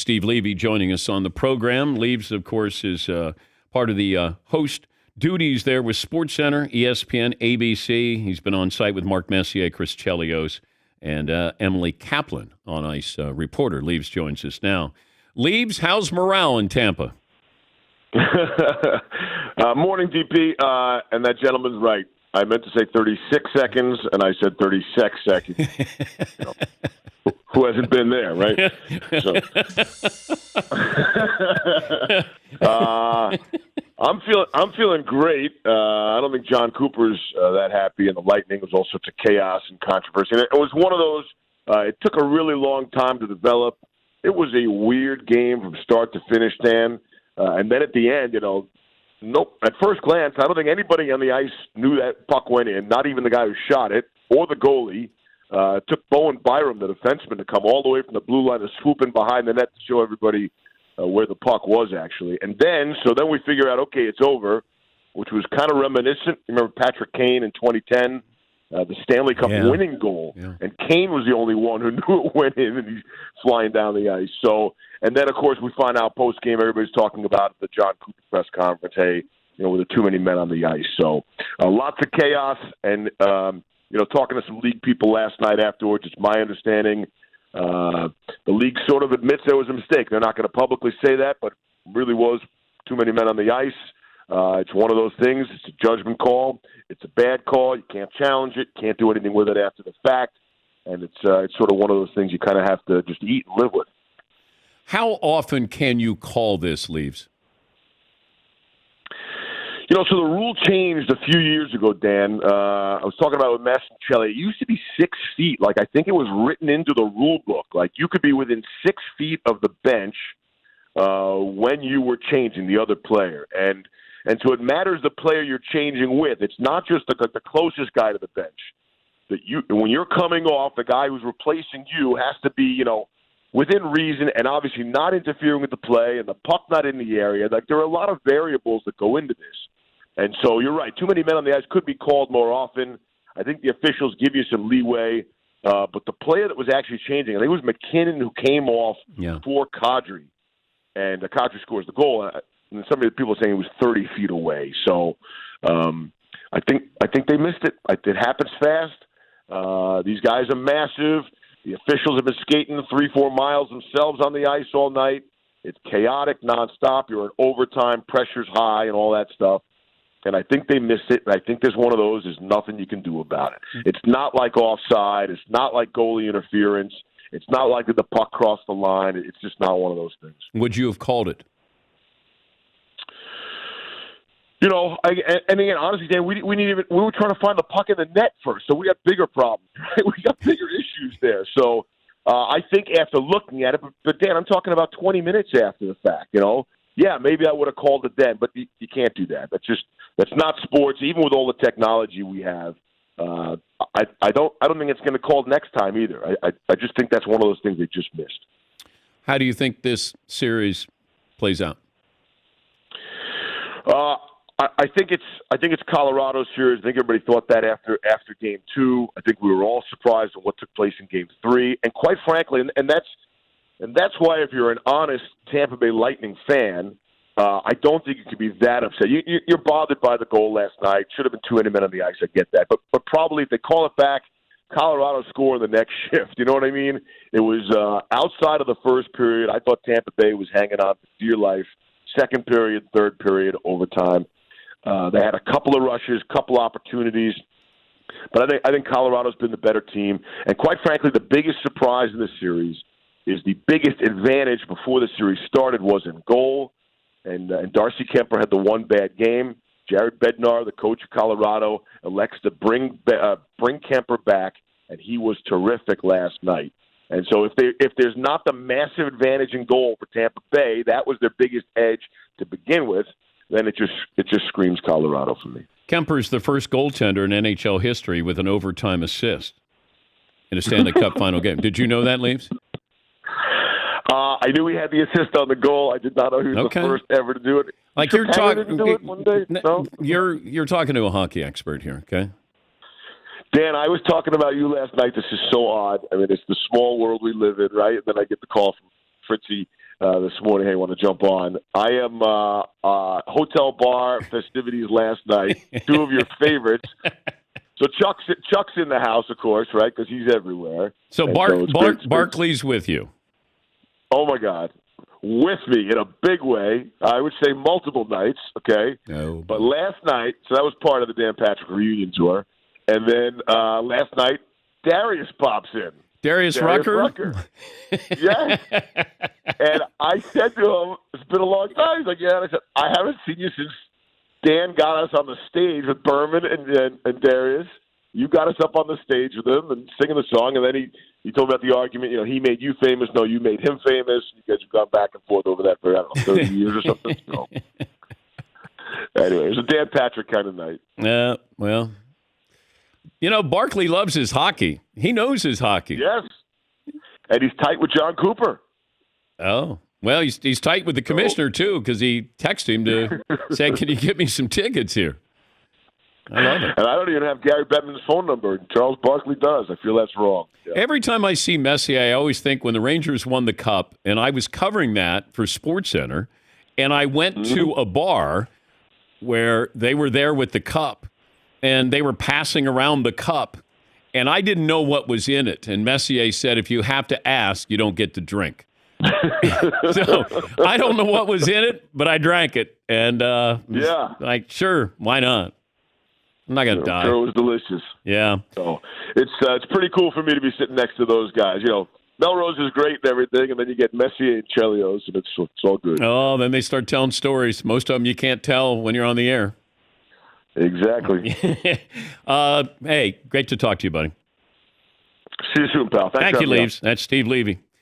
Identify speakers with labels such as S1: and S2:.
S1: Steve Levy joining us on the program. Leaves, of course, is part of the host duties there with SportsCenter, ESPN, ABC. He's been on site with Mark Messier, Chris Chelios, and Emily Kaplan on ice reporter. Leaves joins us now. Leaves, how's morale in Tampa?
S2: Morning, DP. And that gentleman's right. I meant to say 36 seconds, and I said 36 seconds. Who hasn't been there, right? So, I'm feeling great. I don't think John Cooper's that happy, and the Lightning was all sorts of chaos and controversy. And it was one of those. It took a really long time to develop. It was a weird game from start to finish, Dan. And then at the end, nope. At first glance, I don't think anybody on the ice knew that puck went in. Not even the guy who shot it or the goalie. It took Bowen Byram, the defenseman, to come all the way from the blue line to swoop in behind the net to show everybody where the puck was actually. And then we figure out, okay, it's over, which was kind of reminiscent. Remember Patrick Kane in 2010, the Stanley Cup winning goal. Yeah. And Kane was the only one who knew it went in, and he's flying down the ice. So, and then, of course, we find out post-game, everybody's talking about at the John Cooper press conference, hey, were there too many men on the ice? So lots of chaos, and talking to some league people last night afterwards, it's my understanding the league sort of admits there was a mistake. They're not going to publicly say that, but really was too many men on the ice. It's one of those things. It's a judgment call. It's a bad call. You can't challenge it. Can't do anything with it after the fact. And it's sort of one of those things you kind of have to just eat and live with.
S1: How often can you call this, Leaves?
S2: So the rule changed a few years ago, Dan. I was talking about it with Massincelli. It used to be 6 feet. Like, I think it was written into the rule book. Like, you could be within 6 feet of the bench when you were changing the other player. And so it matters the player you're changing with. It's not just the closest guy to the bench. When you're coming off, the guy who's replacing you has to be, within reason and obviously not interfering with the play and the puck not in the area. Like, there are a lot of variables that go into this. And so you're right. Too many men on the ice could be called more often. I think the officials give you some leeway. But the player that was actually changing, I think it was McKinnon who came off for Kadri. And Kadri scores the goal. And some of the people are saying he was 30 feet away. So I think they missed it. It happens fast. These guys are massive. The officials have been skating 3-4 miles themselves on the ice all night. It's chaotic nonstop. You're in overtime, pressure's high, and all that stuff. And I think they missed it. And I think there's one of those. There's nothing you can do about it. It's not like offside. It's not like goalie interference. It's not like did the puck cross the line. It's just not one of those things.
S1: Would you have called it?
S2: And again, honestly, Dan, we were trying to find the puck in the net first, so we got bigger problems. Right? We got bigger issues there. So I think after looking at it, but Dan, I'm talking about 20 minutes after the fact. Yeah, maybe I would have called it then, but you can't do that. That's not sports. Even with all the technology we have, I don't think it's going to call next time either. I just think that's one of those things they just missed.
S1: How do you think this series plays out?
S2: I think it's Colorado's series. I think everybody thought that after Game 2. I think we were all surprised at what took place in Game 3. And quite frankly, and that's why if you're an honest Tampa Bay Lightning fan, I don't think you can be that upset. You're bothered by the goal last night. Should have been too many men on the ice. I get that, but probably if they call it back, Colorado score in the next shift. You know what I mean? It was outside of the first period. I thought Tampa Bay was hanging on for dear life. Second period, third period, overtime. They had a couple of rushes, couple opportunities, but I think Colorado's been the better team. And quite frankly, the biggest surprise in this series is the biggest advantage before the series started was in goal. And Darcy Kemper had the one bad game. Jared Bednar, the coach of Colorado, elects to bring Kemper back, and he was terrific last night. And so if there's not the massive advantage in goal for Tampa Bay, that was their biggest edge to begin with, then it just screams Colorado for me.
S1: Kemper's the first goaltender in NHL history with an overtime assist in a Stanley Cup final game. Did you know that, Leaves?
S2: I knew he had the assist on the goal. I did not know he was the first ever to do it.
S1: Like you're talking, no? You're talking to a hockey expert here, okay?
S2: Dan, I was talking about you last night. This is so odd. I mean, it's the small world we live in, right? And then I get the call from Fritzy this morning. Hey, want to jump on? I am hotel bar festivities last night. Two of your favorites. So Chuck's in the house, of course, right? Because he's everywhere.
S1: So Barkley's with you.
S2: Oh my God, with me in a big way. I would say multiple nights. Okay, but last night, so that was part of the Dan Patrick reunion tour, and then last night Darius pops in.
S1: Darius Rucker?
S2: Yes. And I said to him, it's been a long time. He's like, yeah. And I said, I haven't seen you since Dan got us on the stage with Berman and Darius. You got us up on the stage with him and singing the song. And then he told me about the argument. You know, he made you famous. No, you made him famous. You guys have gone back and forth over that for, I don't know, 30 years or something. So. Anyway, it was a Dan Patrick kind of night.
S1: Yeah, well. You know, Barkley loves his hockey. He knows his hockey.
S2: Yes. And he's tight with John Cooper.
S1: Oh. Well, he's tight with the commissioner, too, because he texted him to say, can you get me some tickets here? I love it.
S2: And I don't even have Gary Bettman's phone number. Charles Barkley does. I feel that's wrong. Yeah.
S1: Every time I see Messier, I always think when the Rangers won the Cup, and I was covering that for SportsCenter, and I went to a bar where they were there with the Cup, and they were passing around the cup, and I didn't know what was in it. And Messier said, if you have to ask, you don't get to drink. So I don't know what was in it, but I drank it. And like, sure, why not? I'm not going to die.
S2: Sure, it was delicious.
S1: Yeah.
S2: So it's pretty cool for me to be sitting next to those guys. You know, Melrose is great and everything, and then you get Messier and Chelios, and it's all good.
S1: Oh, then they start telling stories. Most of them you can't tell when you're on the air.
S2: Exactly.
S1: Hey, great to talk to you, buddy.
S2: See you soon, pal.
S1: Thank you, Leaves. That's Steve Levy.